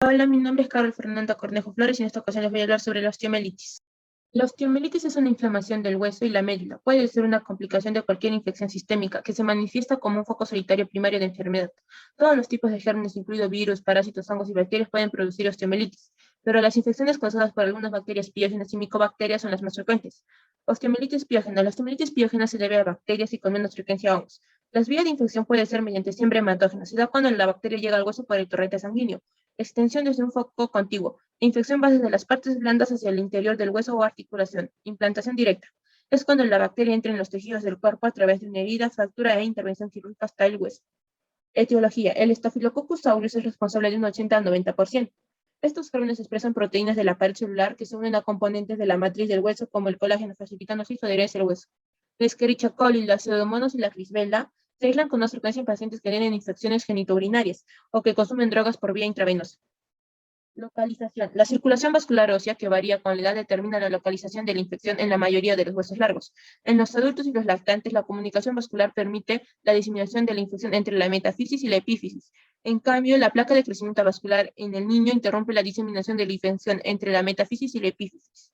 Hola, mi nombre es Carol Fernanda Cornejo Flores y en esta ocasión les voy a hablar sobre la osteomielitis. La osteomielitis es una inflamación del hueso y la médula. Puede ser una complicación de cualquier infección sistémica que se manifiesta como un foco solitario primario de enfermedad. Todos los tipos de gérmenes, incluidos virus, parásitos, hongos y bacterias, pueden producir osteomielitis, pero las infecciones causadas por algunas bacterias piógenas y micobacterias son las más frecuentes. Osteomielitis piógena. La osteomielitis piógena se debe a bacterias y con menos frecuencia a hongos. Las vías de infección pueden ser mediante siembra hematógena. Se da cuando la bacteria llega al hueso por el torrente sanguíneo. Extensión desde un foco contiguo. Infección va desde las partes blandas hacia el interior del hueso o articulación. Implantación directa. Es cuando la bacteria entra en los tejidos del cuerpo a través de una herida, fractura e intervención quirúrgica hasta el hueso. Etiología. El Staphylococcus aureus es responsable de un 80 al 90%. Estos gérmenes expresan proteínas de la pared celular que se unen a componentes de la matriz del hueso como el colágeno, facilitando así su adherencia al hueso. La Escherichia coli, la Pseudomonas y la Crisbella se aíslan con más frecuencia en pacientes que tienen infecciones genitourinarias o que consumen drogas por vía intravenosa. Localización. La circulación vascular ósea, que varía con la edad, determina la localización de la infección en la mayoría de los huesos largos. En los adultos y los lactantes, la comunicación vascular permite la diseminación de la infección entre la metafisis y la epífisis. En cambio, la placa de crecimiento vascular en el niño interrumpe la diseminación de la infección entre la metafisis y la epífisis.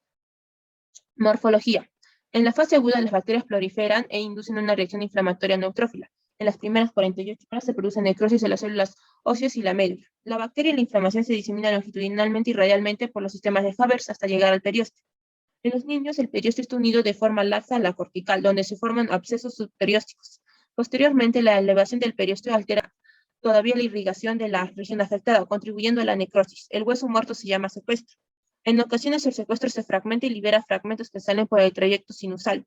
Morfología. En la fase aguda, las bacterias proliferan e inducen una reacción inflamatoria neutrófila. En las primeras 48 horas se produce necrosis de las células óseas y la médula. La bacteria y la inflamación se diseminan longitudinalmente y radialmente por los sistemas de Haber hasta llegar al periósteo. En los niños, el periósteo está unido de forma laxa a la cortical, donde se forman abscesos subperiósticos. Posteriormente, la elevación del periósteo altera todavía la irrigación de la región afectada, contribuyendo a la necrosis. El hueso muerto se llama secuestro. En ocasiones, el secuestro se fragmenta y libera fragmentos que salen por el trayecto sinusal.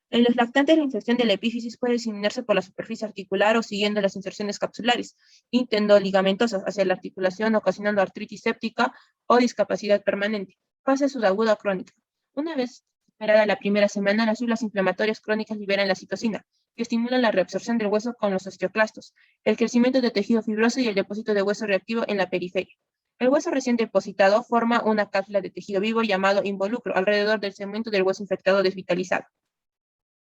En los lactantes, la infección de la epífisis puede diseminarse por la superficie articular o siguiendo las inserciones capsulares y tendoligamentosas hacia la articulación, ocasionando artritis séptica o discapacidad permanente. Fase subaguda crónica. Una vez superada la primera semana, las células inflamatorias crónicas liberan la citocina, que estimula la reabsorción del hueso con los osteoclastos, el crecimiento de tejido fibroso y el depósito de hueso reactivo en la periferia. El hueso recién depositado forma una cápsula de tejido vivo llamado involucro alrededor del segmento del hueso infectado desvitalizado.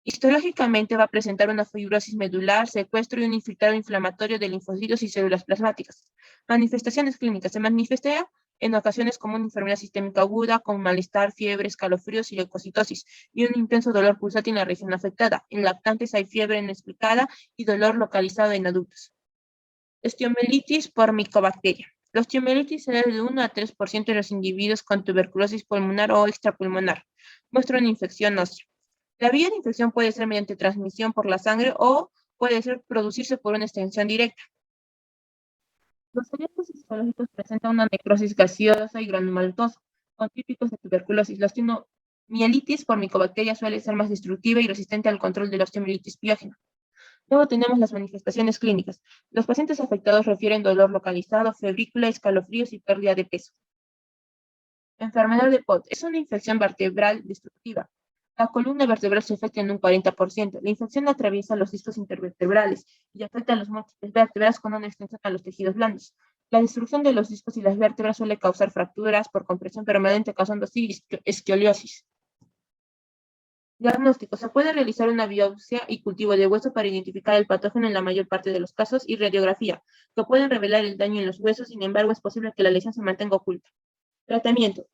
Histológicamente va a presentar una fibrosis medular, secuestro y un infiltrado inflamatorio de linfocitos y células plasmáticas. Manifestaciones clínicas. Se manifiesta en ocasiones como una enfermedad sistémica aguda, con malestar, fiebre, escalofríos y leucocitosis, y un intenso dolor pulsante en la región afectada. En lactantes hay fiebre inexplicada y dolor localizado en adultos. Osteomielitis por micobacteria. La osteomielitis se da de 1 a 3% de los individuos con tuberculosis pulmonar o extrapulmonar. Muestra una infección ósea. La vía de infección puede ser mediante transmisión por la sangre o puede ser producirse por una extensión directa. Los hallazgos histológicos presentan una necrosis gaseosa y granulomatosa, con típicos de tuberculosis. La osteomielitis por micobacteria suele ser más destructiva y resistente al control de la osteomielitis piógena. Luego tenemos las manifestaciones clínicas. Los pacientes afectados refieren dolor localizado, febrícula, escalofríos y pérdida de peso. Enfermedad de Pott es una infección vertebral destructiva. La columna vertebral se afecta en un 40%. La infección atraviesa los discos intervertebrales y afecta a las múltiples vértebras con una extensión a los tejidos blandos. La destrucción de los discos y las vértebras suele causar fracturas por compresión permanente, causando así escoliosis. Diagnóstico. Se puede realizar una biopsia y cultivo de hueso para identificar el patógeno en la mayor parte de los casos y radiografía, que pueden revelar el daño en los huesos. Sin embargo, es posible que la lesión se mantenga oculta. Tratamiento.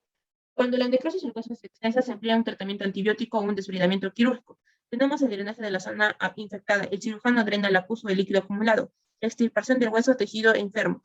Cuando la necrosis del hueso es extensa, se emplea un tratamiento antibiótico o un desbridamiento quirúrgico. Tenemos el drenaje de la zona infectada. El cirujano drena la pus o el líquido acumulado. La extirpación del hueso o tejido enfermo.